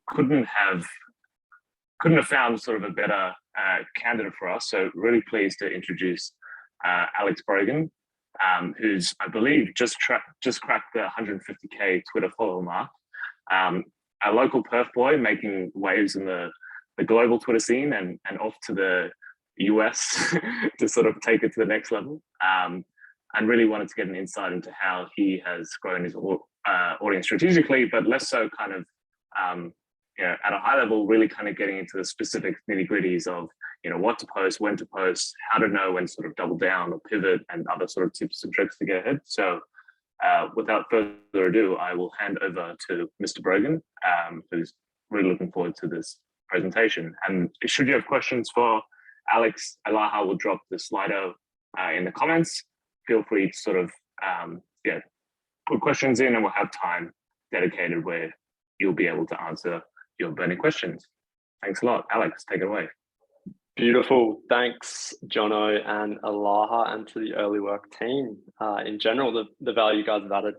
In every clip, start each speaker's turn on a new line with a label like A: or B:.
A: couldn't have found sort of a better candidate for us. So really pleased to introduce Alex Brogan, who's, I believe, just cracked the 150K Twitter follower mark. A local Perth boy making waves in the global Twitter scene and off to the US to sort of take it to the next level. And really wanted to get an insight into how he has grown his audience strategically, but less so kind of at a high level, really kind of getting into the specific nitty-gritties of what to post, when to post, how to know when to sort of double down or pivot, and other sort of tips and tricks to get ahead. So without further ado, I will hand over to Mr. Brogan, who's really looking forward to this presentation. And should you have questions for Alex, Elaha will drop the Slido in the comments. Feel free to sort of put questions in, and we'll have time dedicated where you'll be able to answer your burning questions. Thanks a lot. Alex, take it away.
B: Beautiful. Thanks, Jono and Elaha, and to the Earlywork team in general. The value you guys have added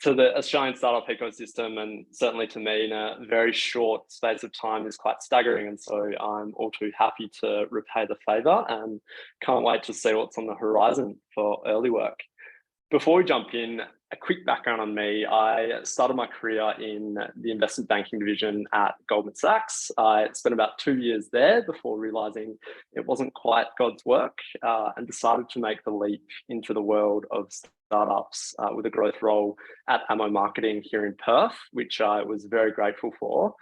B: to the Australian startup ecosystem, and certainly to me in a very short space of time, is quite staggering. And so I'm all too happy to repay the favour and can't wait to see what's on the horizon for Earlywork. Before we jump in, a quick background on me. I started my career in the investment banking division at Goldman Sachs. I spent about 2 years there before realising it wasn't quite God's work, and decided to make the leap into the world of startups with a growth role at Ammo Marketing here in Perth, which I was very grateful for.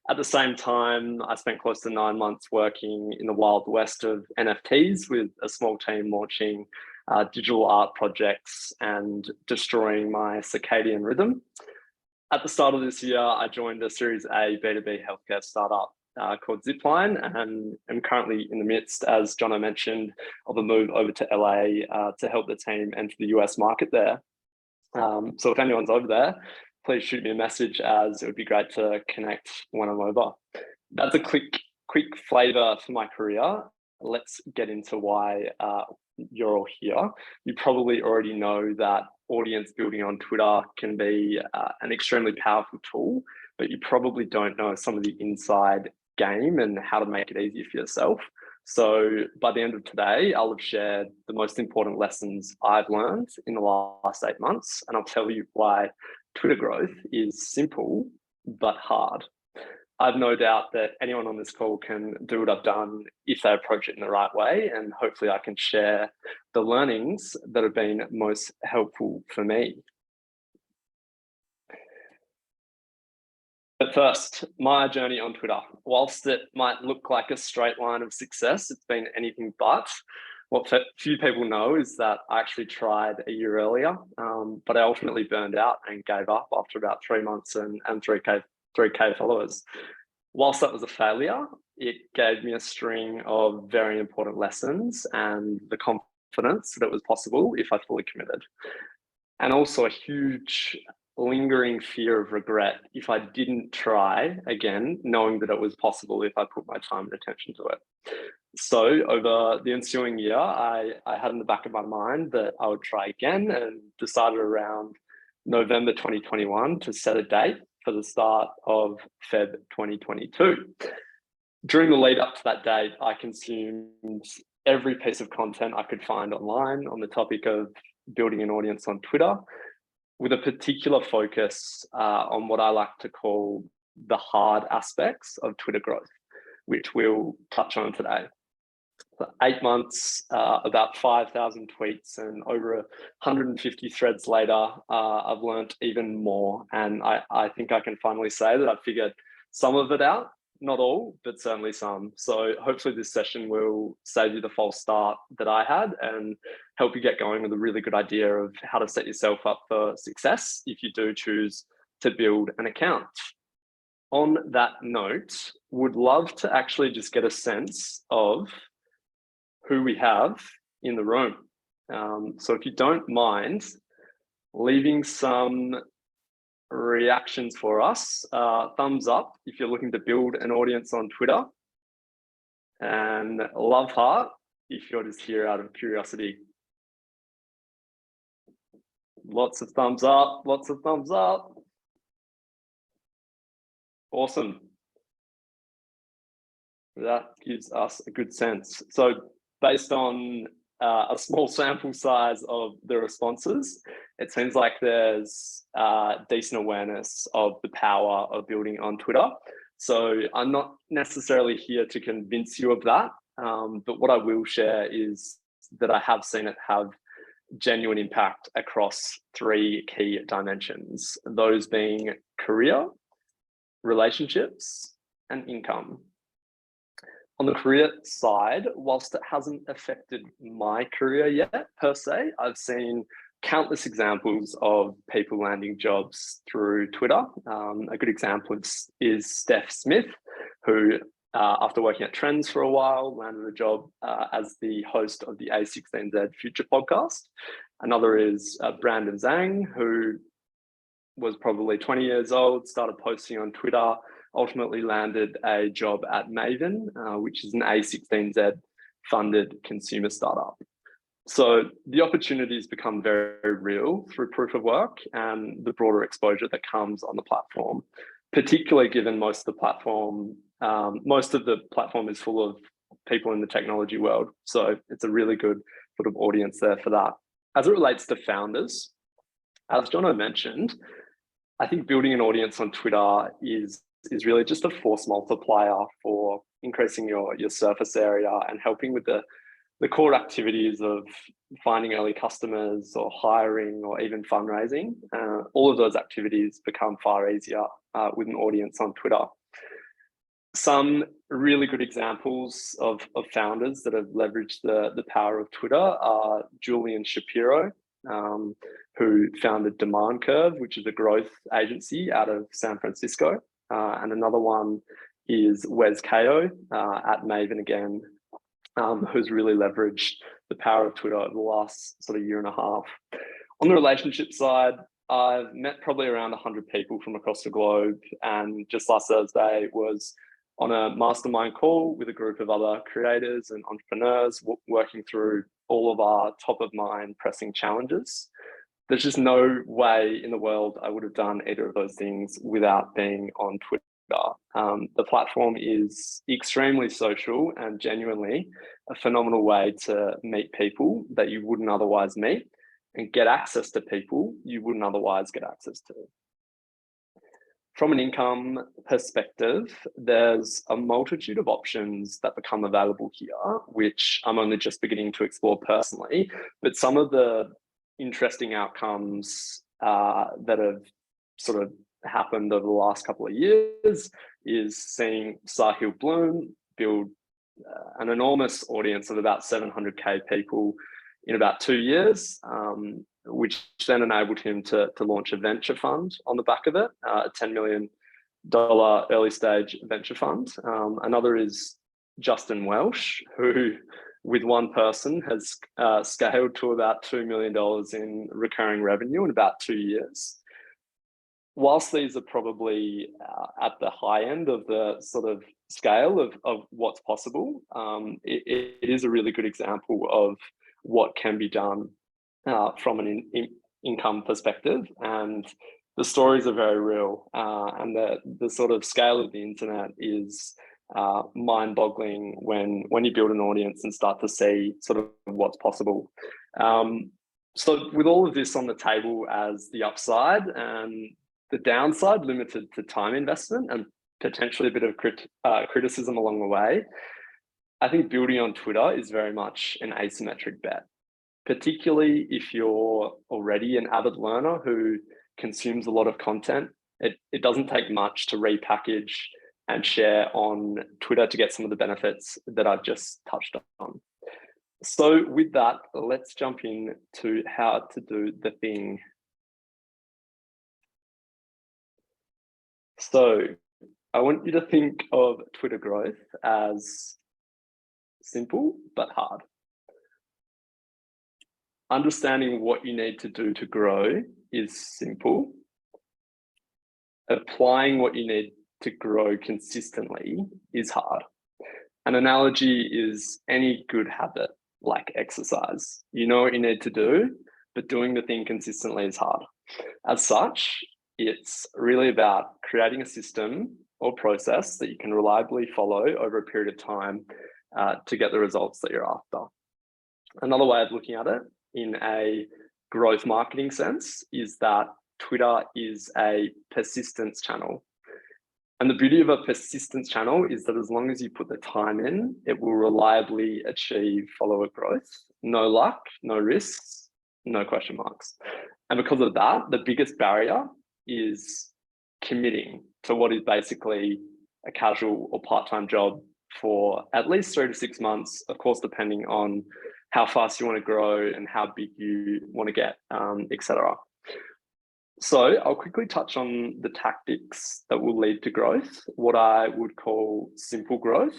B: At the same time, I spent close to 9 months working in the wild west of NFTs with a small team launching digital art projects and destroying my circadian rhythm. At the start of this year, I joined a Series A B2B healthcare startup called Zipline, and I'm currently in the midst, as Jono mentioned, of a move over to LA to help the team enter the US market there. So if anyone's over there, please shoot me a message, as it would be great to connect when I'm over. That's a quick flavour for my career. Let's get into why you're all here. You probably already know that audience building on Twitter can be an extremely powerful tool, but you probably don't know some of the inside game and how to make it easier for yourself. So by the end of today, I'll have shared the most important lessons I've learned in the last 8 months, and I'll tell you why Twitter growth is simple but hard. I've no doubt that anyone on this call can do what I've done if they approach it in the right way, and hopefully I can share the learnings that have been most helpful for me. But first, my journey on Twitter. Whilst it might look like a straight line of success, it's been anything but. What few people know is that I actually tried a year earlier, but I ultimately burned out and gave up after about 3 months and 3K followers. Whilst that was a failure, it gave me a string of very important lessons and the confidence that it was possible if I fully committed. And also a huge lingering fear of regret if I didn't try again, knowing that it was possible if I put my time and attention to it. So over the ensuing year, I had in the back of my mind that I would try again, and decided around November 2021 to set a date for the start of Feb 2022. During the lead up to that date, I consumed every piece of content I could find online on the topic of building an audience on Twitter, with a particular focus on what I like to call the hard aspects of Twitter growth, which we'll touch on today. For 8 months, about 5,000 tweets and over 150 threads later, I've learned even more. And I think I can finally say that I've figured some of it out, not all, but certainly some. So hopefully this session will save you the false start that I had and help you get going with a really good idea of how to set yourself up for success if you do choose to build an account. On that note, would love to actually just get a sense of who we have in the room. So if you don't mind leaving some reactions for us, thumbs up if you're looking to build an audience on Twitter, and love heart if you're just here out of curiosity. Lots of thumbs up, lots of thumbs up. Awesome. That gives us a good sense. So based on a small sample size of the responses, it seems like there's decent awareness of the power of building on Twitter. So I'm not necessarily here to convince you of that, but what I will share is that I have seen it have genuine impact across 3 key dimensions, those being career, relationships, and income. On the career side, whilst it hasn't affected my career yet per se, I've seen countless examples of people landing jobs through Twitter. A good example is Steph Smith, who after working at Trends for a while, landed a job as the host of the A16Z Future podcast. Another is Brandon Zhang, who was probably 20 years old, started posting on Twitter, ultimately landed a job at Maven, which is an A16Z funded consumer startup. So the opportunities become very real through proof of work and the broader exposure that comes on the platform, particularly given most of the platform is full of people in the technology world. So it's a really good sort of audience there for that. As it relates to founders, as Jono mentioned, I think building an audience on Twitter is really just a force multiplier for increasing your surface area and helping with the core activities of finding early customers or hiring or even fundraising. All of those activities become far easier with an audience on Twitter. Some really good examples of founders that have leveraged the power of Twitter are Julian Shapiro, who founded Demand Curve, which is a growth agency out of San Francisco. And another one is Wes Kao at Maven again, who's really leveraged the power of Twitter over the last sort of year and a half. On the relationship side, I've met probably around 100 people from across the globe. And just last Thursday was on a mastermind call with a group of other creators and entrepreneurs working through all of our top of mind pressing challenges. There's just no way in the world I would have done either of those things without being on Twitter. The platform is extremely social and genuinely a phenomenal way to meet people that you wouldn't otherwise meet and get access to people you wouldn't otherwise get access to. From an income perspective, there's a multitude of options that become available here, which I'm only just beginning to explore personally, but some of the interesting outcomes that have sort of happened over the last couple of years is seeing Sahil Bloom build an enormous audience of about 700k people in about 2 years, which then enabled him to launch a venture fund on the back of it, a $10 million early stage venture fund. Another is Justin Welsh, who with one person has scaled to about $2 million in recurring revenue in about 2 years. Whilst these are probably at the high end of the sort of scale of what's possible, it is a really good example of what can be done from an income perspective. And the stories are very real. And the sort of scale of the internet is mind-boggling when you build an audience and start to see sort of what's possible. So with all of this on the table as the upside and the downside limited to time investment and potentially a bit of criticism along the way, I think building on Twitter is very much an asymmetric bet, particularly if you're already an avid learner who consumes a lot of content. It doesn't take much to repackage and share on Twitter to get some of the benefits that I've just touched on. So with that, let's jump in to how to do the thing. So I want you to think of Twitter growth as simple but hard. Understanding what you need to do to grow is simple. Applying what you need to grow consistently is hard. An analogy is any good habit, like exercise. You know what you need to do, but doing the thing consistently is hard. As such, it's really about creating a system or process that you can reliably follow over a period of time to get the results that you're after. Another way of looking at it in a growth marketing sense is that Twitter is a persistence channel. And the beauty of a persistence channel is that as long as you put the time in, it will reliably achieve follower growth. No luck, no risks, no question marks. And because of that, the biggest barrier is committing to what is basically a casual or part-time job for at least 3 to 6 months, of course, depending on how fast you want to grow and how big you want to get, etc. So I'll quickly touch on the tactics that will lead to growth, what I would call simple growth,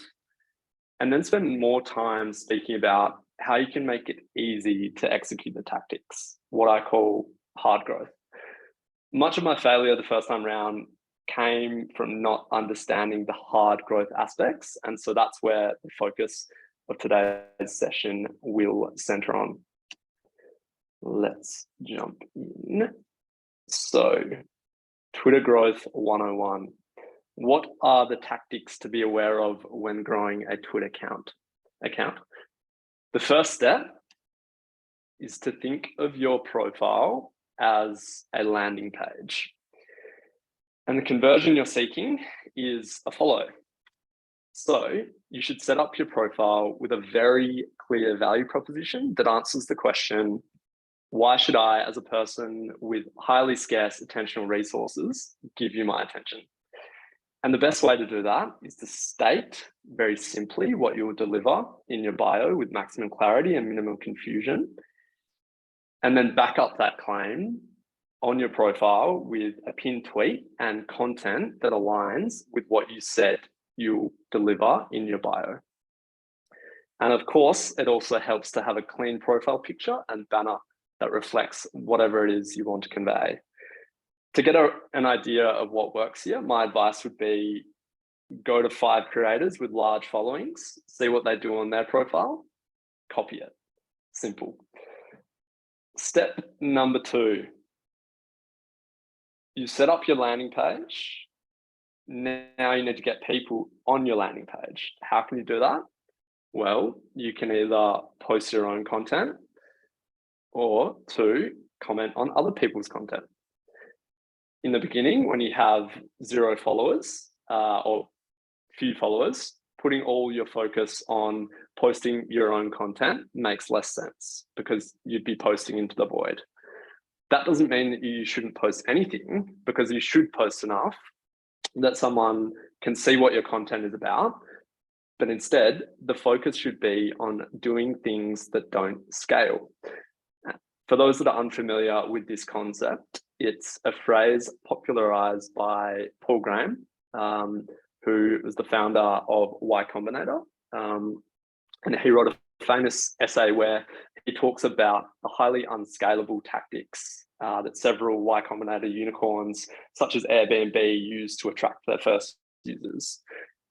B: and then spend more time speaking about how you can make it easy to execute the tactics, what I call hard growth. Much of my failure the first time round came from not understanding the hard growth aspects. And so that's where the focus of today's session will center on. Let's jump in. So, Twitter growth 101. What are the tactics to be aware of when growing a Twitter account? The first step is to think of your profile as a landing page. And the conversion you're seeking is a follow. So you should set up your profile with a very clear value proposition that answers the question, why should I, as a person with highly scarce attentional resources, give you my attention? And the best way to do that is to state very simply what you will deliver in your bio with maximum clarity and minimal confusion. And then back up that claim on your profile with a pinned tweet and content that aligns with what you said you'll deliver in your bio. And of course, it also helps to have a clean profile picture and banner that reflects whatever it is you want to convey. To get an idea of what works here, my advice would be go to 5 creators with large followings, see what they do on their profile, copy it. Simple. Step number 2, you set up your landing page. Now you need to get people on your landing page. How can you do that? Well, you can either post your own content or 2, comment on other people's content. In the beginning, when you have 0 followers or few followers, putting all your focus on posting your own content makes less sense because you'd be posting into the void. That doesn't mean that you shouldn't post anything, because you should post enough that someone can see what your content is about. But instead, the focus should be on doing things that don't scale. For those that are unfamiliar with this concept, it's a phrase popularized by Paul Graham, who was the founder of Y Combinator. And he wrote a famous essay where he talks about the highly unscalable tactics that several Y Combinator unicorns, such as Airbnb, use to attract their first users.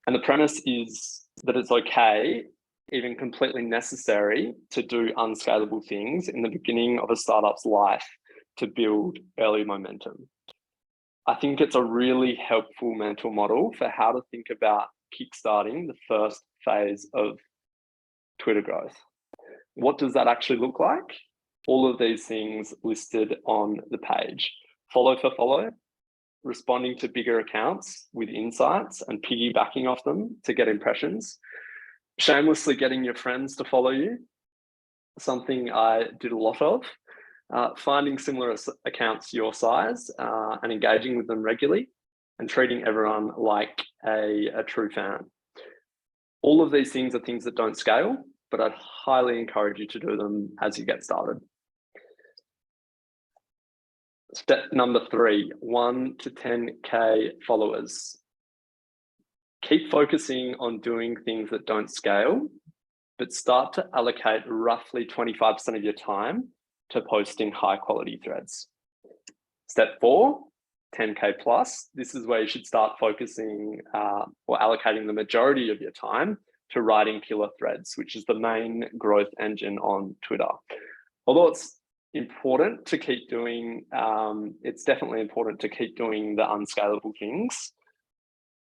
B: And the premise is that it's okay, even completely necessary, to do unscalable things in the beginning of a startup's life to build early momentum. I think it's a really helpful mental model for how to think about kickstarting the first phase of Twitter growth. What does that actually look like? All of these things listed on the page. Follow for follow, responding to bigger accounts with insights and piggybacking off them to get impressions, shamelessly getting your friends to follow you, something I did a lot of, finding similar accounts your size and engaging with them regularly, and treating everyone like a true fan. All of these things are things that don't scale, but I'd highly encourage you to do them as you get started. Step number 3, 1 to 10K followers. Keep focusing on doing things that don't scale, but start to allocate roughly 25% of your time to posting high quality threads. Step 4, 10K plus. This is where you should start focusing or allocating the majority of your time to writing killer threads, which is the main growth engine on Twitter. Although it's important to keep doing, it's definitely important to keep doing the unscalable things.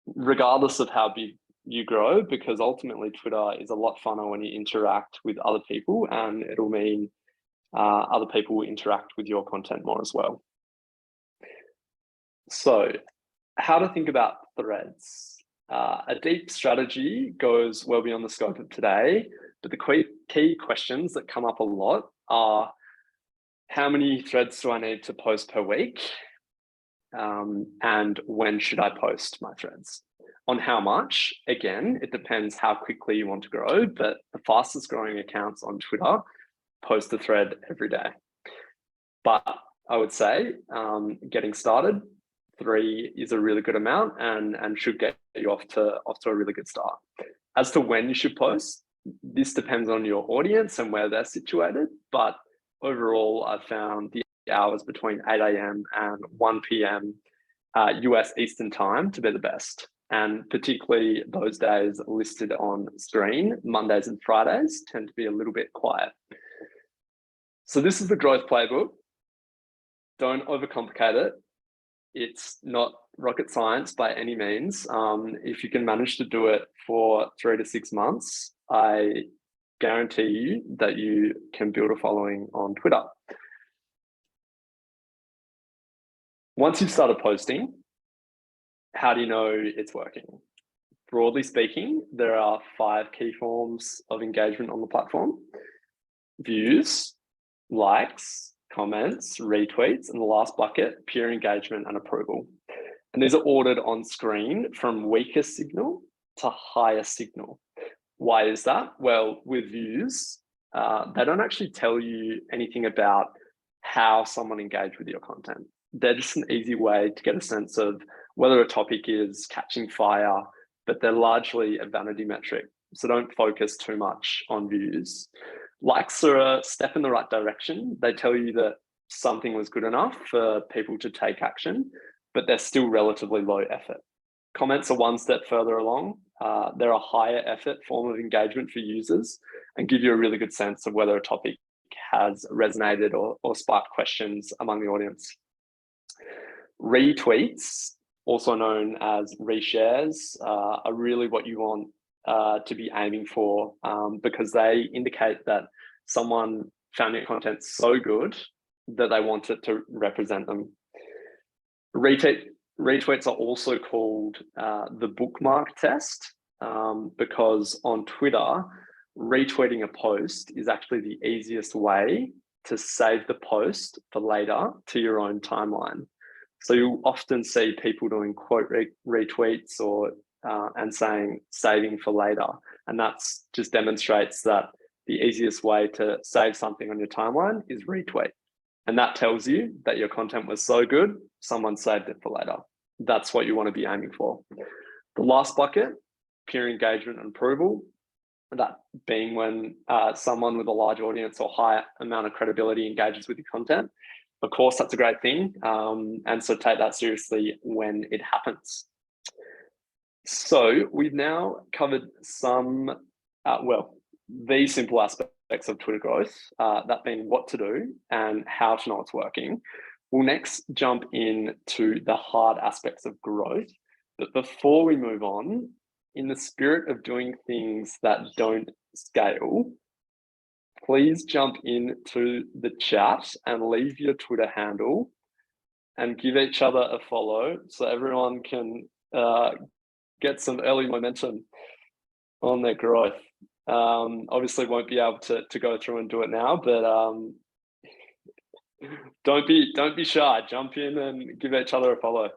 B: regardless of how big you grow, because ultimately Twitter is a lot funner when you interact with other people, and it'll mean other people will interact with your content more as well. So how to think about threads. A deep strategy goes well beyond the scope of today, but the key questions that come up a lot are, how many threads do I need to post per week? And when should I post my threads? On how much? Again, it depends how quickly you want to grow, but the fastest growing accounts on Twitter post a thread every day. But I would say getting started, 3 is a really good amount and should get you off to a really good start. As to when you should post, this depends on your audience and where they're situated, but overall, I've found the hours between 8 a.m. and 1 p.m. US Eastern time to be the best. And particularly those days listed on screen, Mondays and Fridays, tend to be a little bit quiet. So this is the growth playbook. Don't overcomplicate it. It's not rocket science by any means. If you can manage to do it for 3 to 6 months, I guarantee you that you can build a following on Twitter. Once you've started posting, how do you know it's working? Broadly speaking, there are 5 key forms of engagement on the platform: views, likes, comments, retweets, and the last bucket, peer engagement and approval. And these are ordered on screen from weakest signal to highest signal. Why is that? Well, with views, they don't actually tell you anything about how someone engaged with your content. They're just an easy way to get a sense of whether a topic is catching fire, but they're largely a vanity metric. So don't focus too much on views. Likes are a step in the right direction. They tell you that something was good enough for people to take action, but they're still relatively low effort. Comments are one step further along. They're a higher effort form of engagement for users and give you a really good sense of whether a topic has resonated or sparked questions among the audience. Retweets, also known as reshares, are really what you want to be aiming for, because they indicate that someone found your content so good that they want it to represent them. Retweets are also called the bookmark test, because on Twitter, retweeting a post is actually the easiest way to save the post for later to your own timeline. So you'll often see people doing quote retweets or and saying saving for later. And that's just demonstrates that the easiest way to save something on your timeline is retweet. And that tells you that your content was so good, someone saved it for later. That's what you want to be aiming for. The last bucket, peer engagement and approval, that being when someone with a large audience or high amount of credibility engages with your content. Of course, that's a great thing. And so take that seriously when it happens. So we've now covered some, these simple aspects of Twitter growth, that being what to do and how to know it's working. We'll next jump into the hard aspects of growth. But before we move on, in the spirit of doing things that don't scale, please jump into the chat and leave your Twitter handle and give each other a follow so everyone can get some early momentum on their growth. Obviously won't be able to go through and do it now, but don't be shy. Jump in and give each other a follow.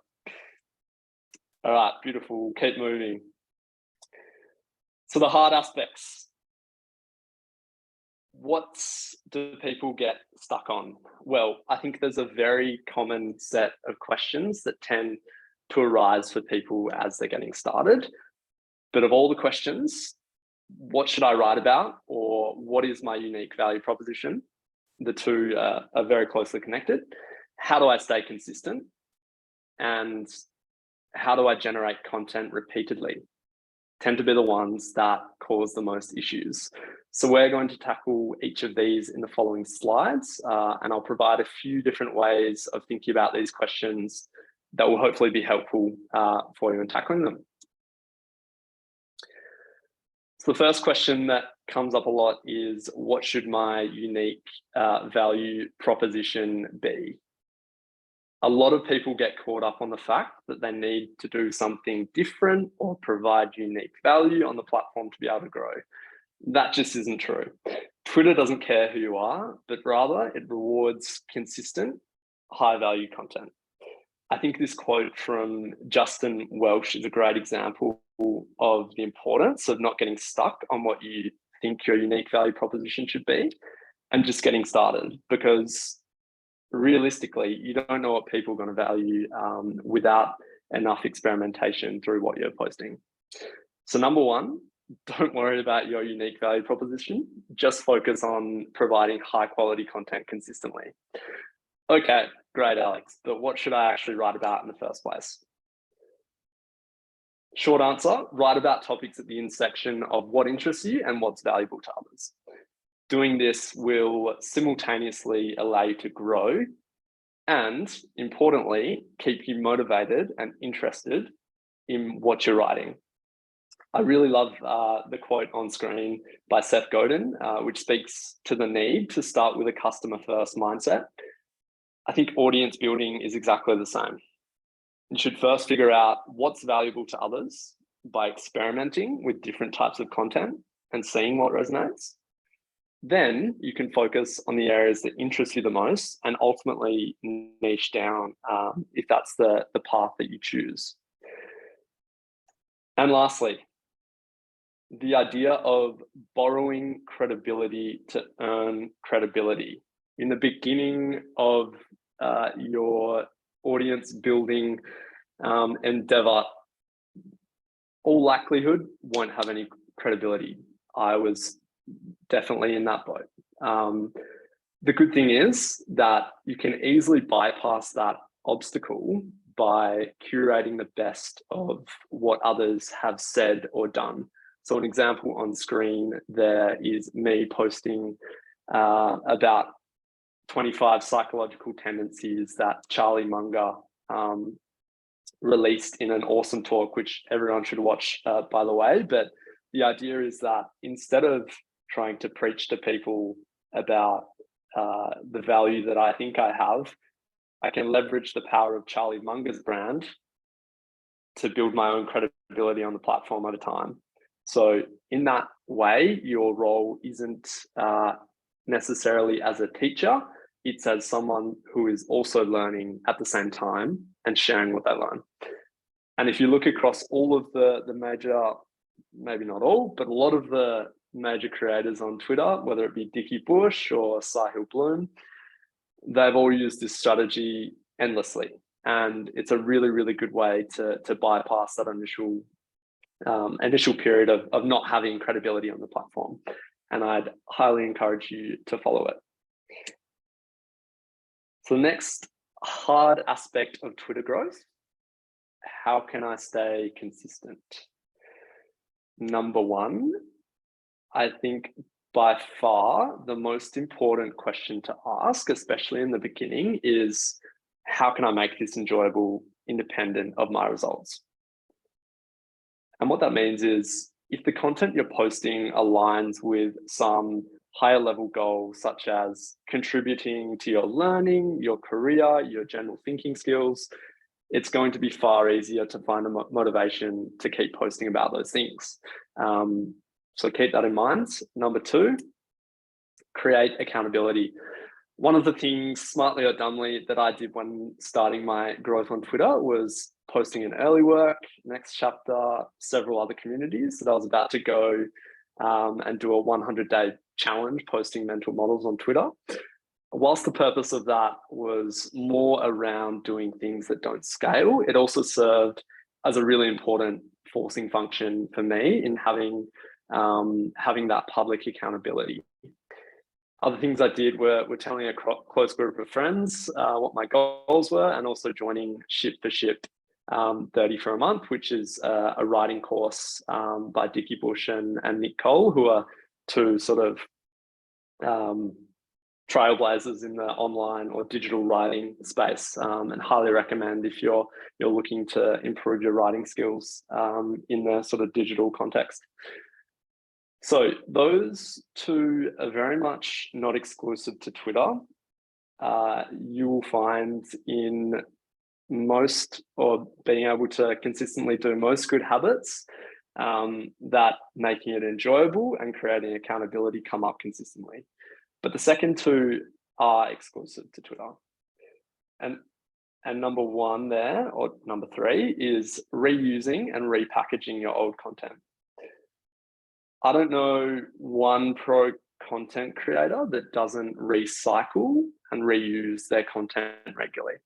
B: All right, beautiful. Keep moving. So the hard aspects. What do people get stuck on? Well, I think there's a very common set of questions that tend to arise for people as they're getting started. But of all the questions, what should I write about, or what is my unique value proposition? The two are very closely connected. How do I stay consistent? And how do I generate content repeatedly? Tend to be the ones that cause the most issues. So we're going to tackle each of these in the following slides, and I'll provide a few different ways of thinking about these questions that will hopefully be helpful for you in tackling them. So the first question that comes up a lot is, what should my unique value proposition be? A lot of people get caught up on the fact that they need to do something different or provide unique value on the platform to be able to grow. That just isn't true. Twitter doesn't care who you are, but rather it rewards consistent, high-value content. I think this quote from Justin Welsh is a great example of the importance of not getting stuck on what you think your unique value proposition should be and just getting started, because realistically, you don't know what people are going to value without enough experimentation through what you're posting. So number one, don't worry about your unique value proposition. Just focus on providing high quality content consistently. Okay, great, Alex, but what should I actually write about in the first place? Short answer, write about topics at the intersection of what interests you and what's valuable to others. Doing this will simultaneously allow you to grow and, importantly, keep you motivated and interested in what you're writing. I really love the quote on screen by Seth Godin, which speaks to the need to start with a customer-first mindset. I think audience building is exactly the same. You should first figure out what's valuable to others by experimenting with different types of content and seeing what resonates. Then you can focus on the areas that interest you the most and ultimately niche down if that's the path that you choose. And lastly, the idea of borrowing credibility to earn credibility. In the beginning of your audience building endeavor, all likelihood won't have any credibility. I was definitely in that boat. The good thing is that you can easily bypass that obstacle by curating the best of what others have said or done. So an example on screen there is me posting about 25 psychological tendencies that Charlie Munger released in an awesome talk, which everyone should watch, by the way. But the idea is that instead of trying to preach to people about the value that I think I have, I can leverage the power of Charlie Munger's brand to build my own credibility on the platform over time. So in that way, your role isn't necessarily as a teacher, it's as someone who is also learning at the same time and sharing what they learn. And if you look across all of the major, maybe not all, but a lot of the major creators on Twitter, whether it be Dickie Bush or Sahil Bloom, they've all used this strategy endlessly. And it's a really, really good way to bypass that initial period of not having credibility on the platform. And I'd highly encourage you to follow it. So the next hard aspect of Twitter growth, how can I stay consistent? Number one, I think by far the most important question to ask, especially in the beginning, is how can I make this enjoyable independent of my results? And what that means is if the content you're posting aligns with some higher level goals, such as contributing to your learning, your career, your general thinking skills, it's going to be far easier to find a motivation to keep posting about those things. So keep that in mind. Number two, create accountability. One of the things, smartly or dumbly, that I did when starting my growth on Twitter was posting an Earlywork, Next Chapter, several other communities that I was about to go and do a 100-day challenge posting mental models on Twitter. Whilst the purpose of that was more around doing things that don't scale, it also served as a really important forcing function for me in having that public accountability. Other things I did were telling a close group of friends what my goals were, and also joining Ship for Ship 30 for a month, which is a writing course by Dickie Bush and Nick Cole, who are two sort of trailblazers in the online or digital writing space, and highly recommend if you're looking to improve your writing skills in the sort of digital context. So those two are very much not exclusive to Twitter. You will find in most, or being able to consistently do most good habits, that making it enjoyable and creating accountability come up consistently. But the second two are exclusive to Twitter. And number one there, or number three, is reusing and repackaging your old content. I don't know one pro content creator that doesn't recycle and reuse their content regularly.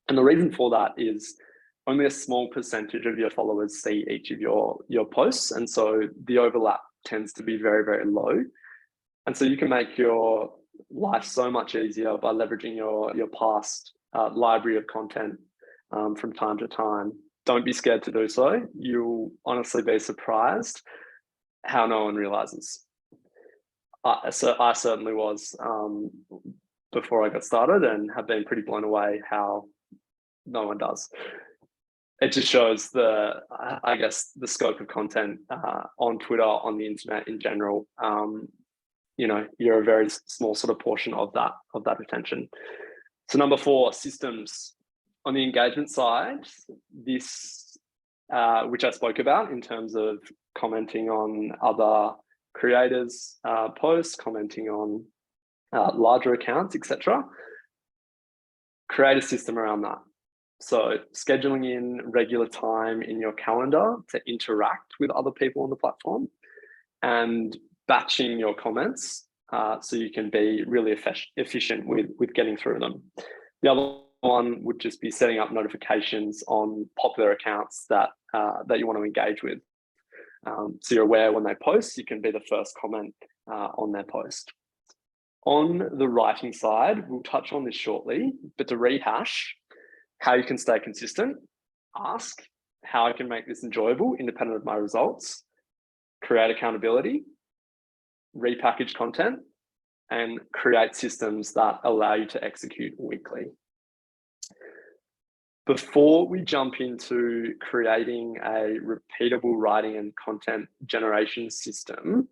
B: And the reason for that is only a small percentage of your followers see each of your posts. And so the overlap tends to be very, very low. And so you can make your life so much easier by leveraging your past library of content from time to time. Don't be scared to do so. You'll honestly be surprised how no one realizes. So I certainly was before I got started, and have been pretty blown away how no one does. It just shows the scope of content on Twitter, on the internet in general. You're a very small sort of portion of that attention. So number 4, systems. On the engagement side, this, which I spoke about in terms of commenting on other creators' posts, commenting on larger accounts, etc. Create a system around that. So scheduling in regular time in your calendar to interact with other people on the platform, and batching your comments so you can be really efficient with getting through them. The other one would just be setting up notifications on popular accounts that you want to engage with. So you're aware when they post, you can be the first comment on their post. On the writing side, we'll touch on this shortly, but to rehash how you can stay consistent, ask how I can make this enjoyable independent of my results, create accountability, repackage content, and create systems that allow you to execute weekly. Before we jump into creating a repeatable writing and content generation system,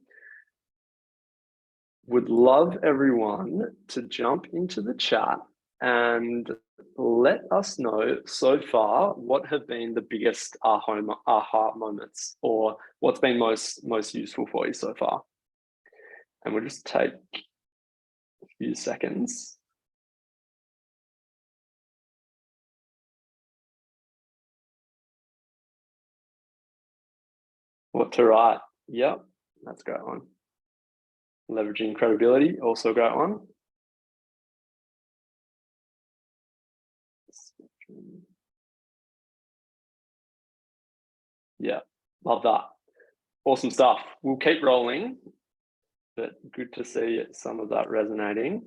B: would love everyone to jump into the chat and let us know so far what have been the biggest aha moments, or what's been most useful for you so far. And we'll just take a few seconds. What to write? Yep, that's a great one. Leveraging credibility, also a great one. Yeah, love that. Awesome stuff. We'll keep rolling, but good to see some of that resonating.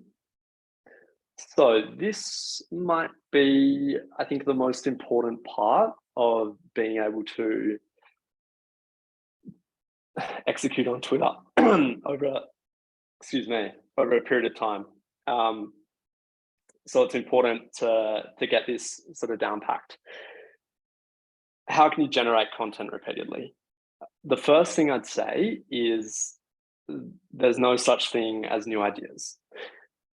B: So this might be, I think, the most important part of being able to execute on Twitter over a period of time. So it's important to get this sort of down packed. How can you generate content repeatedly? The first thing I'd say is there's no such thing as new ideas.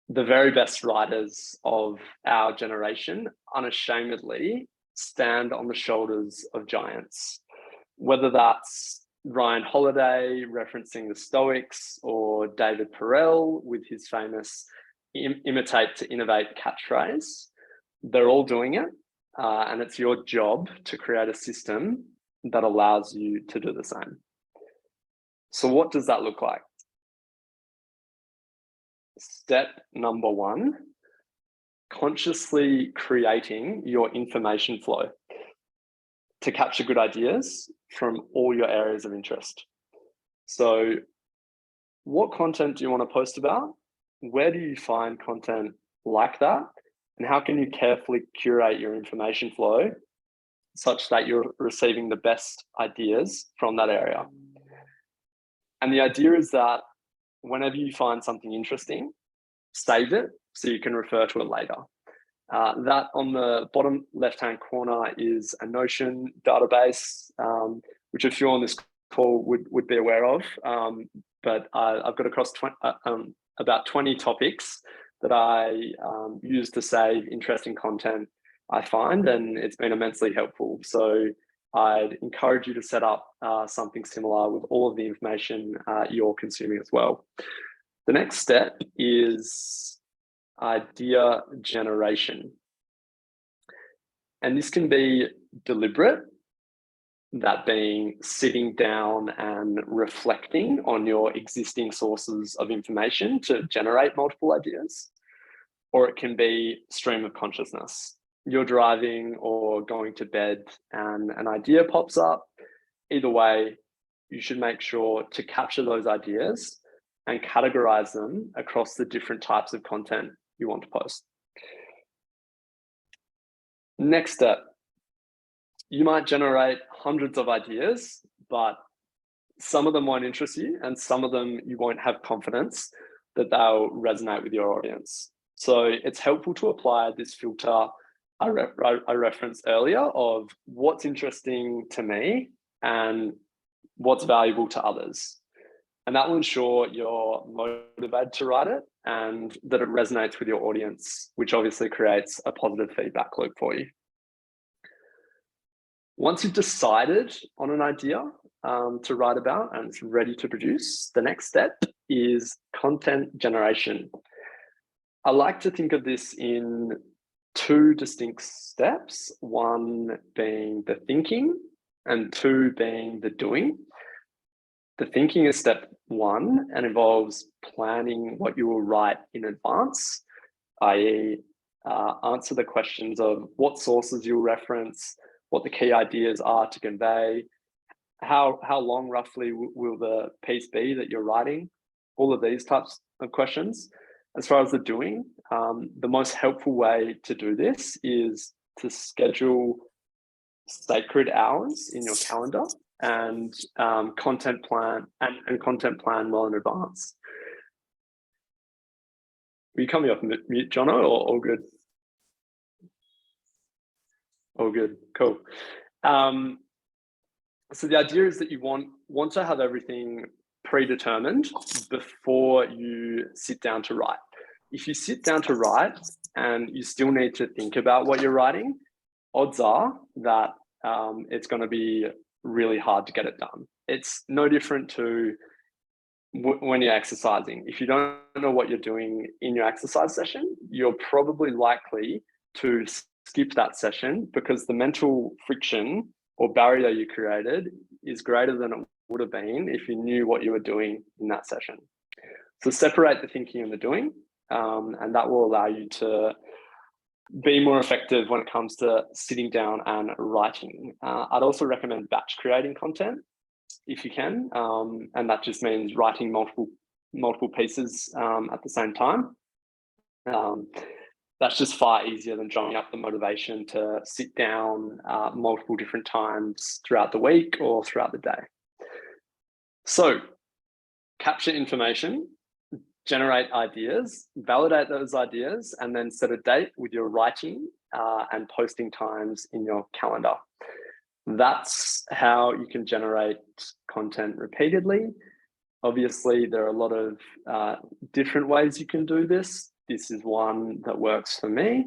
B: The very best writers of our generation unashamedly stand on the shoulders of giants, whether that's Ryan Holiday referencing the Stoics, or David Perel with his famous imitate to innovate catchphrase. They're all doing it, and it's your job to create a system that allows you to do the same. So what does that look like? Step number 1, consciously creating your information flow to capture good ideas from all your areas of interest. So what content do you want to post about? Where do you find content like that? And how can you carefully curate your information flow such that you're receiving the best ideas from that area? And the idea is that whenever you find something interesting, save it so you can refer to it later. That on the bottom left-hand corner is a Notion database, which if you're on this call would be aware of. But I've got across about 20 topics that I use to save interesting content I find, and it's been immensely helpful. So I'd encourage you to set up something similar with all of the information you're consuming as well. The next step is idea generation. And this can be deliberate, that being sitting down and reflecting on your existing sources of information to generate multiple ideas. Or it can be stream of consciousness. You're driving or going to bed and an idea pops up. Either way, you should make sure to capture those ideas and categorize them across the different types of content you want to post. Next step, you might generate hundreds of ideas, but some of them won't interest you and some of them you won't have confidence that they'll resonate with your audience. So it's helpful to apply this filter I referenced earlier of what's interesting to me and what's valuable to others. And that will ensure you're motivated to write it and that it resonates with your audience, which obviously creates a positive feedback loop for you. Once you've decided on an idea to write about and it's ready to produce, the next step is content generation. I like to think of this in two distinct steps, one being the thinking and two being the doing. The thinking is step one and involves planning what you will write in advance, i.e. Answer the questions of what sources you'll reference, what the key ideas are to convey, how long roughly will the piece be that you're writing, all of these types of questions. As far as the doing, the most helpful way to do this is to schedule sacred hours in your calendar and content plan well in advance. Are you coming off mute, Jono, or all good? All good, cool. So the idea is that you want to have everything predetermined before you sit down to write. If you sit down to write and you still need to think about what you're writing, odds are that it's going to be really hard to get it done. It's no different to when you're exercising. If you don't know what you're doing in your exercise session, you're probably likely to skip that session because the mental friction or barrier you created is greater than it would have been if you knew what you were doing in that session. So separate the thinking and the doing, and that will allow you to be more effective when it comes to sitting down and writing. I'd also recommend batch creating content if you can, and that just means writing multiple pieces at the same time. That's just far easier than drumming up the motivation to sit down multiple different times throughout the week or throughout the day. So capture information, generate ideas, validate those ideas, and then set a date with your writing and posting times in your calendar. That's how you can generate content repeatedly. Obviously, there are a lot of different ways you can do this. This is one that works for me.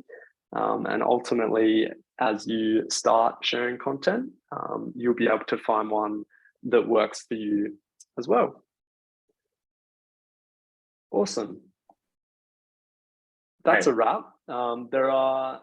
B: And ultimately, as you start sharing content, you'll be able to find one that works for you as well. Awesome. That's a wrap. There are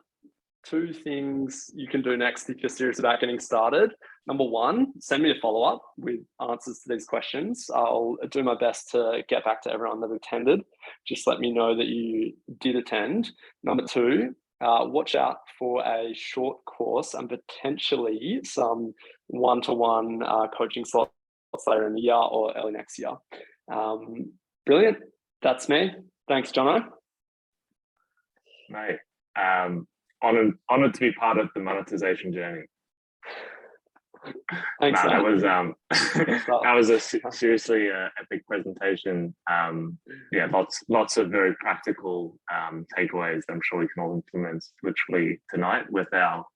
B: two things you can do next if you're serious about getting started. Number one, send me a follow-up with answers to these questions. I'll do my best to get back to everyone that attended. Just let me know that you did attend. Number two, watch out for a short course and potentially some one-to-one coaching slots later in the year or early next year. Brilliant. That's me. Thanks, Jono.
A: Mate, honored to be part of the monetization journey.
B: Thanks.
A: That was a seriously epic presentation. Yeah, lots of very practical takeaways that I'm sure we can all implement literally tonight with our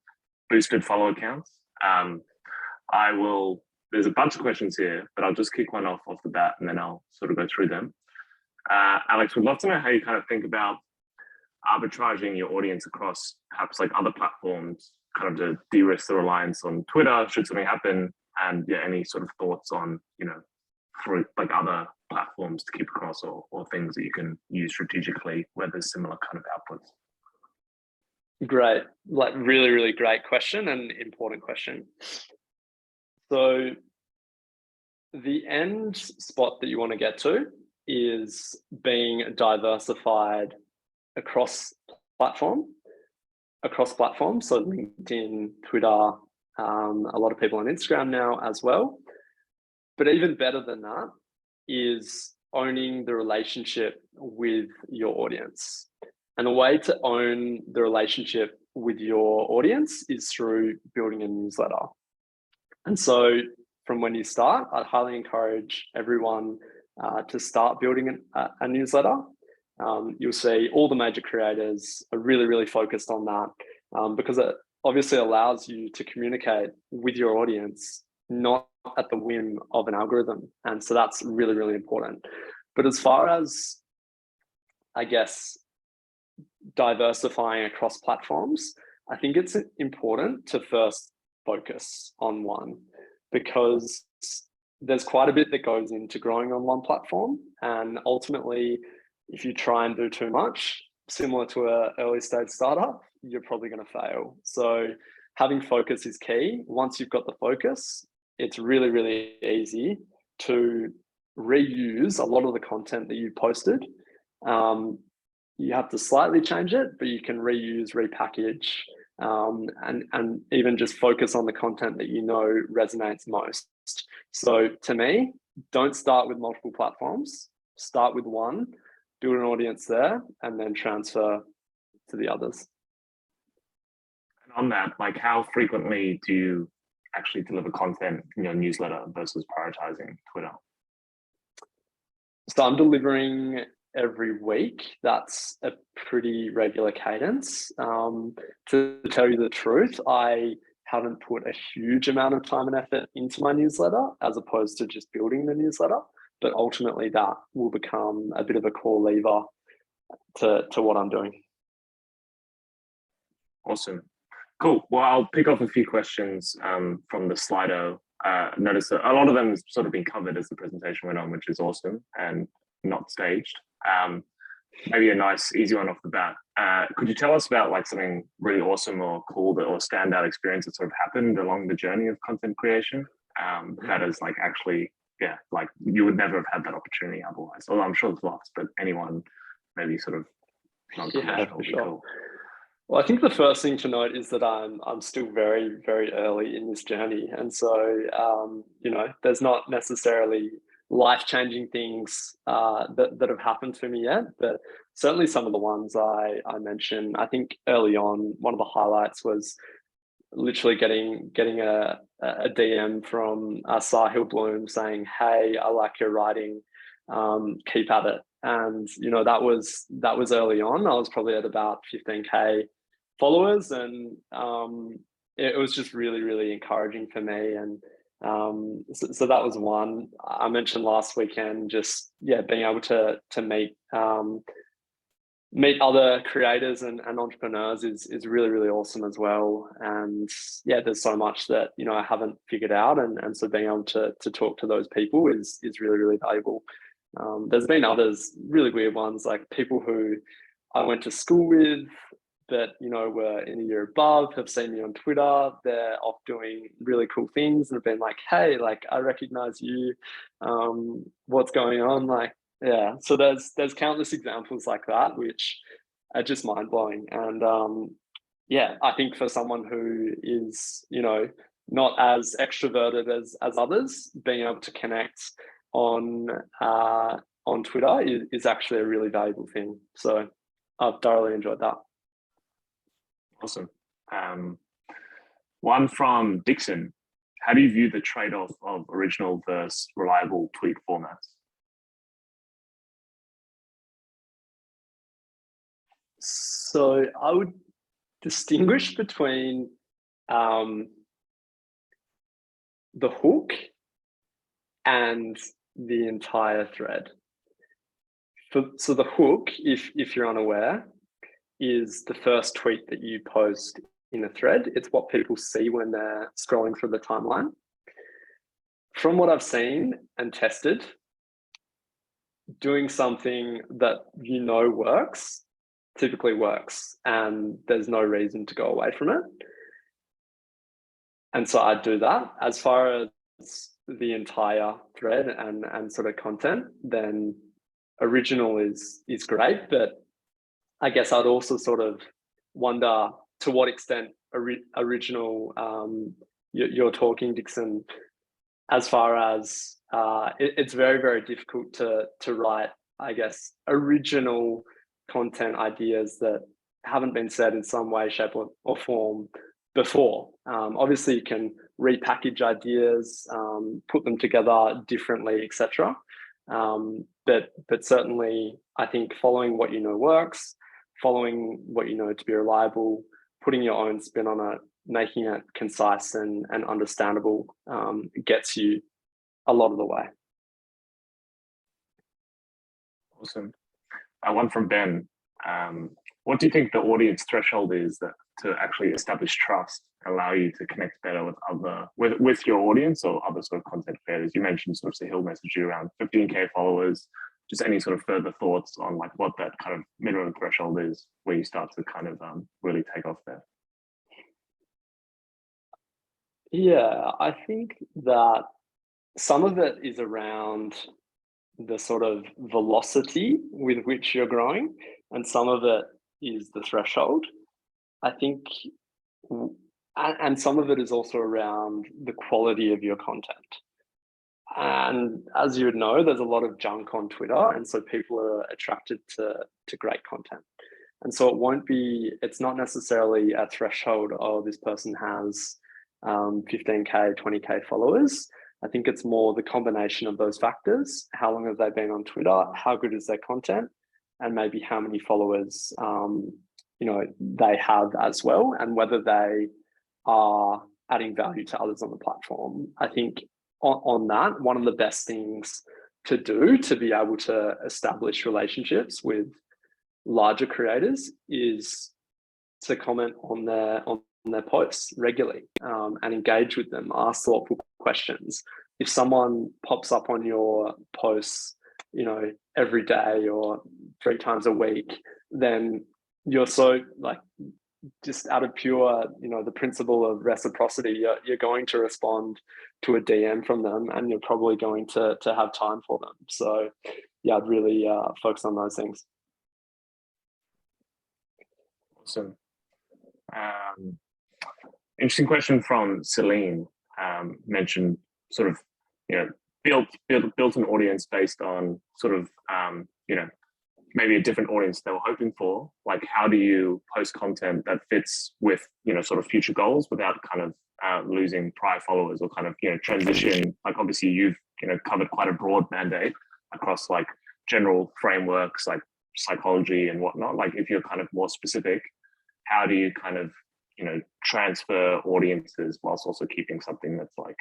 A: boosted follower counts. I will there's a bunch of questions here, but I'll just kick one off the bat and then I'll sort of go through them. Alex, we'd love to know how you kind of think about arbitraging your audience across perhaps like other platforms, kind of to de-risk the reliance on Twitter should something happen, and yeah, any sort of thoughts on, you know, for like other platforms to keep across, or things that you can use strategically where there's similar kind of outputs.
B: Great, like really, really great question and important question. So the end spot that you want to get to is being diversified across platforms. So LinkedIn, Twitter, a lot of people on Instagram now as well. But even better than that is owning the relationship with your audience. And the way to own the relationship with your audience is through building a newsletter. And so from when you start, I'd highly encourage everyone to start building a newsletter. You'll see all the major creators are really, really focused on that because it obviously allows you to communicate with your audience, not at the whim of an algorithm. And so that's really, really important. But as far as, I guess, diversifying across platforms, I think it's important to first focus on one, because there's quite a bit that goes into growing on one platform. And ultimately, if you try and do too much, similar to an early stage startup, you're probably going to fail. So having focus is key. Once you've got the focus, it's really, really easy to reuse a lot of the content that you posted. You have to slightly change it, but you can reuse, repackage, and even just focus on the content that you know resonates most. So to me, don't start with multiple platforms. Start with one, build an audience there, and then transfer to the others.
A: And on that, like, how frequently do you actually deliver content in your newsletter versus prioritizing Twitter?
B: So I'm delivering every week. That's a pretty regular cadence. To tell you the truth, I haven't put a huge amount of time and effort into my newsletter as opposed to just building the newsletter. But ultimately that will become a bit of a core lever to what I'm doing.
A: Awesome. Cool. Well, I'll pick off a few questions from the Slido. Notice that a lot of them has sort of been covered as the presentation went on, which is awesome and not staged. Maybe a nice, easy one off the bat. Could you tell us about like something really awesome or cool that, or standout experience that sort of happened along the journey of content creation that is like actually, yeah, like you would never have had that opportunity otherwise? Although I'm sure there's lots, but anyone maybe sort of non-conventional.
B: Yeah, for sure.
A: Cool.
B: Well, I think the first thing to note is that I'm still very, very early in this journey. And so, you know, there's not necessarily life-changing things that have happened to me yet, but certainly some of the ones I mentioned. I think early on, one of the highlights was literally getting a DM from Sahil Bloom saying, "Hey, I like your writing, keep at it." And you know, that was early on. I was probably at about 15K followers, and it was just really, really encouraging for me. And so that was one. I mentioned last weekend, just being able to meet other creators and entrepreneurs is really, really awesome as well. And yeah, there's so much that, you know, I haven't figured out, and so being able to talk to those people is really, really valuable. There's been others, really weird ones, like people who I went to school with that, you know, were in a year above, have seen me on Twitter. They're off doing really cool things and have been like, "Hey, like, I recognize you. What's going on?" Like, yeah. So there's countless examples like that, which are just mind blowing. And yeah, I think for someone who is, you know, not as extroverted as others, being able to connect on Twitter is actually a really valuable thing. So I've thoroughly enjoyed that.
A: Awesome. One from Dixon. How do you view the trade-off of original versus reliable tweet formats?
B: So I would distinguish between the hook and the entire thread. So the hook, if you're unaware, is the first tweet that you post in a thread. It's what people see when they're scrolling through the timeline. From what I've seen and tested, doing something that you know works typically works, and there's no reason to go away from it. And so I do that. As far as the entire thread and sort of content, then original is great, but I guess I'd also sort of wonder to what extent original you're talking, Dixon, as far as it's very, very difficult to write, I guess, original content ideas that haven't been said in some way, shape, or form before. Obviously, you can repackage ideas, put them together differently, etc. But certainly, I think following what you know works, following what you know to be reliable, putting your own spin on it, making it concise and understandable gets you a lot of the way.
A: Awesome. One from Ben. What do you think the audience threshold is that to actually establish trust, allow you to connect better with your audience or other sort of content creators? You mentioned sort of Sahil messaged you around 15K followers. Just any sort of further thoughts on like what that kind of minimum threshold is where you start to kind of really take off there?
B: Yeah, I think that some of it is around the sort of velocity with which you're growing, and some of it is the threshold. I think, and some of it is also around the quality of your content. And as you would know, there's a lot of junk on Twitter, and so people are attracted to great content. And so it's not necessarily a threshold, oh, this person has 15K, 20K followers. I think it's more the combination of those factors. How long have they been on Twitter? How good is their content? And maybe how many followers they have as well, and whether they are adding value to others on the platform. I think on that, one of the best things to do to be able to establish relationships with larger creators is to comment on their posts regularly and engage with them, ask thoughtful questions. If someone pops up on your posts, every day or 3 times a week, then you're so like, just out of pure, the principle of reciprocity, you're going to respond to a DM from them, and you're probably going to have time for them. So yeah, I'd really focus on those things.
A: Awesome. Interesting question from Celine. Mentioned sort of, built an audience based on sort of, maybe a different audience they were hoping for. Like, how do you post content that fits with, sort of future goals without kind of losing prior followers, or kind of, transition? Like, obviously you've, covered quite a broad mandate across like general frameworks, like psychology and whatnot. Like, if you're kind of more specific, how do you kind of, transfer audiences whilst also keeping something that's like,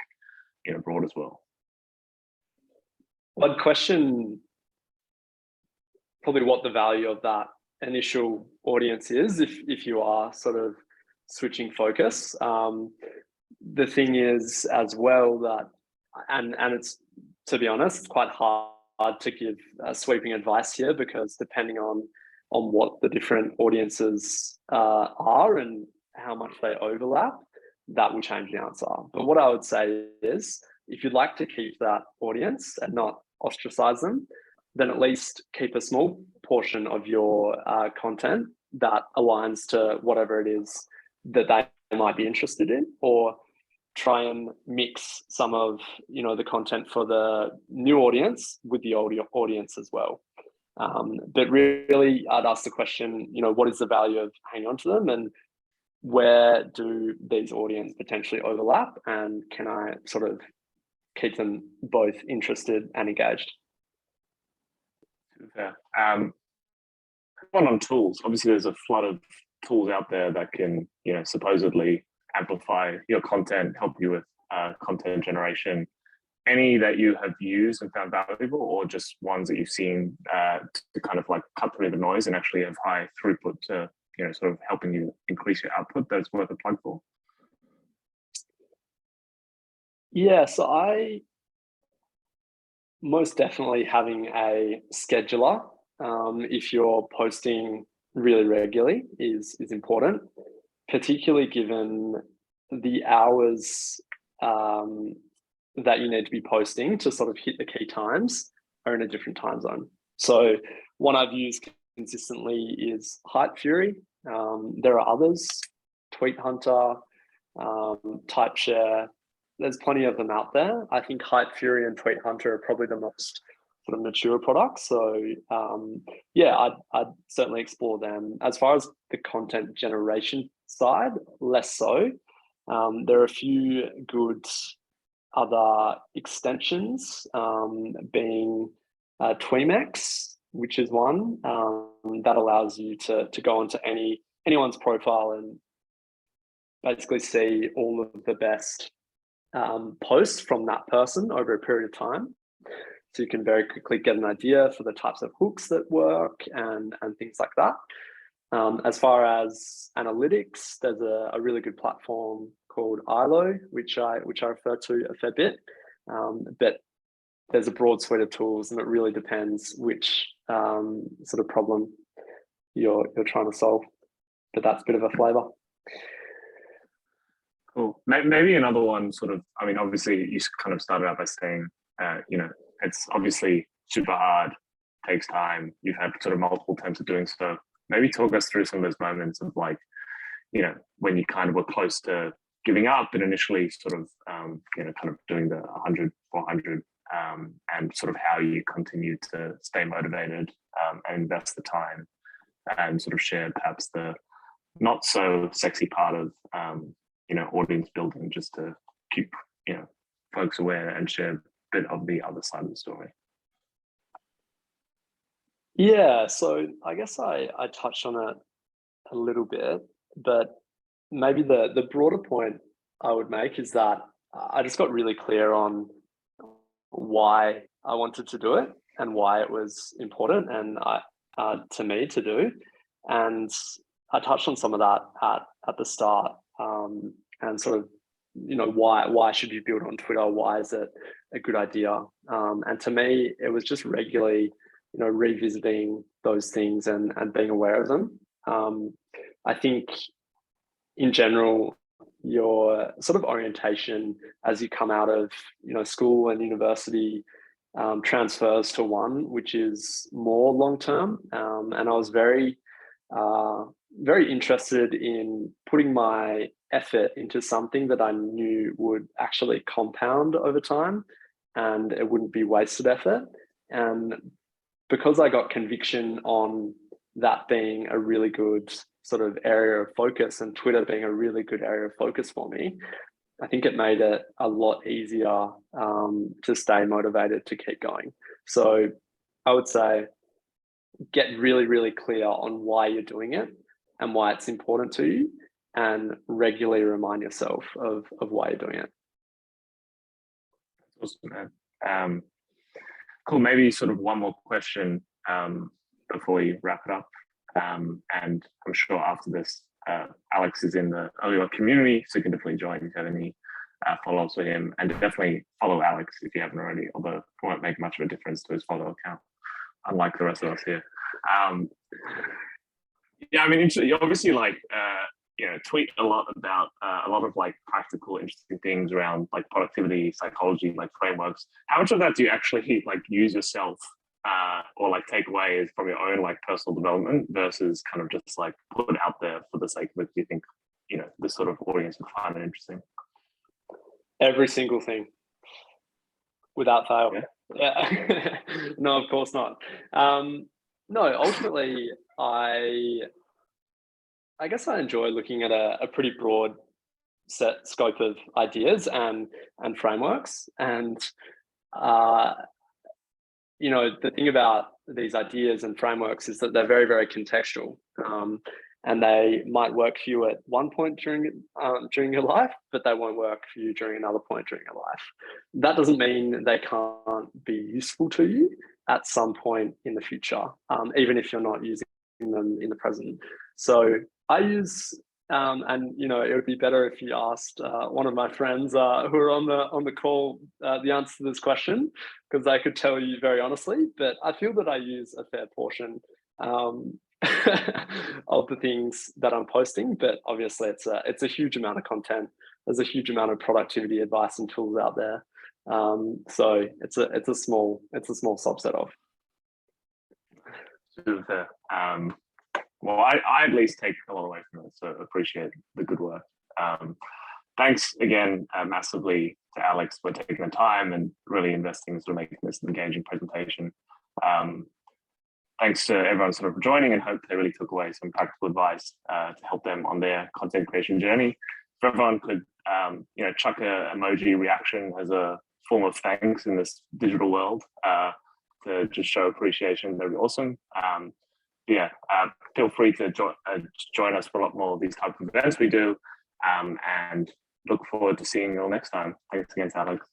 A: broad as well?
B: I'd question probably what the value of that initial audience is if you are sort of switching focus. The thing is as well that, and it's, to be honest, it's quite hard to give sweeping advice here, because depending on what the different audiences are and how much they overlap, that will change the answer. But what I would say is, if you'd like to keep that audience and not ostracize them, then at least keep a small portion of your content that aligns to whatever it is that they might be interested in, or try and mix some of the content for the new audience with the older audience as well. But really, I'd ask the question, what is the value of hanging on to them, and where do these audiences potentially overlap, and can I sort of keep them both interested and engaged?
A: Yeah. One on tools. Obviously, there's a flood of tools out there that can, supposedly amplify your content, help you with content generation. any that you have used and found valuable, or just ones that you've seen to kind of like cut through the noise and actually have high throughput to, sort of helping you increase your output, that's worth a plug for?
B: Yeah, so I most definitely having a scheduler, if you're posting really regularly, is important, particularly given the hours that you need to be posting to sort of hit the key times are in a different time zone. So one I've used consistently is Hype Fury. There are others, Tweet Hunter, TypeShare. There's plenty of them out there. I think Hype Fury and Tweet Hunter are probably the most sort of mature products. So yeah, I'd certainly explore them. As far as the content generation side, less so. There are a few good other extensions, being Tweemex, which is one that allows you to go onto anyone's profile and basically see all of the best posts from that person over a period of time. So you can very quickly get an idea for the types of hooks that work and things like that. As far as analytics, there's a really good platform called ILO, which I refer to a fair bit. But there's a broad suite of tools, and it really depends which sort of problem you're trying to solve. But that's a bit of a flavor.
A: Cool. Maybe another one, sort of. I mean, obviously, you kind of started out by saying, it's obviously super hard, takes time. You've had sort of multiple attempts of doing so. Maybe talk us through some of those moments of like, when you kind of were close to giving up, and initially sort of, kind of doing the 100, 400, and sort of how you continue to stay motivated and invest the time, and sort of share perhaps the not so sexy part of, audience building, just to keep, folks aware and share a bit of the other side of the story.
B: Yeah, so I guess I touched on it a little bit, but maybe the broader point I would make is that I just got really clear on why I wanted to do it and why it was important and to me to do. And I touched on some of that at the start, and sort of, why should you build on Twitter? Why is it a good idea? And to me, it was just regularly, revisiting those things and being aware of them. I think in general, your sort of orientation as you come out of, school and university transfers to one which is more long-term. And I was very, very interested in putting my effort into something that I knew would actually compound over time and it wouldn't be wasted effort. And because I got conviction on that being a really good sort of area of focus and Twitter being a really good area of focus for me, I think it made it a lot easier to stay motivated to keep going. So I would say get really, really clear on why you're doing it and why it's important to you, and regularly remind yourself of why you're doing it.
A: Awesome, man. Cool. Maybe sort of one more question before we wrap it up. And I'm sure after this, Alex is in the Earlywork community, so you can definitely join if you have any follow-ups with him. And definitely follow Alex if you haven't already, although it won't make much of a difference to his follow account, unlike the rest of us here. Yeah, I mean, you obviously tweet a lot about a lot of like practical, interesting things around like productivity, psychology, like frameworks. How much of that do you actually like use yourself or like take away as from your own like personal development versus kind of just like put it out there for the sake of it? Do you think, this sort of audience would find it interesting?
B: Every single thing, without fail. Yeah. No, of course not. No, ultimately, I guess I enjoy looking at a pretty broad set scope of ideas and frameworks. And, the thing about these ideas and frameworks is that they're very, very contextual. and they might work for you at one point during your life, but they won't work for you during another point during your life. That doesn't mean they can't be useful to you at some point in the future, even if you're not using them in the present. So I use, and it would be better if you asked one of my friends who are on the call the answer to this question, because they could tell you very honestly. But I feel that I use a fair portion of the things that I'm posting, but obviously it's a huge amount of content. There's a huge amount of productivity advice and tools out there. So it's a small subset of.
A: Super. Well, I at least take a lot away from it, so appreciate the good work. Thanks again massively to Alex for taking the time and really investing in sort of making this an engaging presentation. Thanks to everyone sort of joining, and hope they really took away some practical advice to help them on their content creation journey. If everyone could, chuck a emoji reaction as a form of thanks in this digital world to just show appreciation, that'd be awesome. Feel free to join us for a lot more of these types of events we do, and look forward to seeing you all next time. Thanks again, Alex.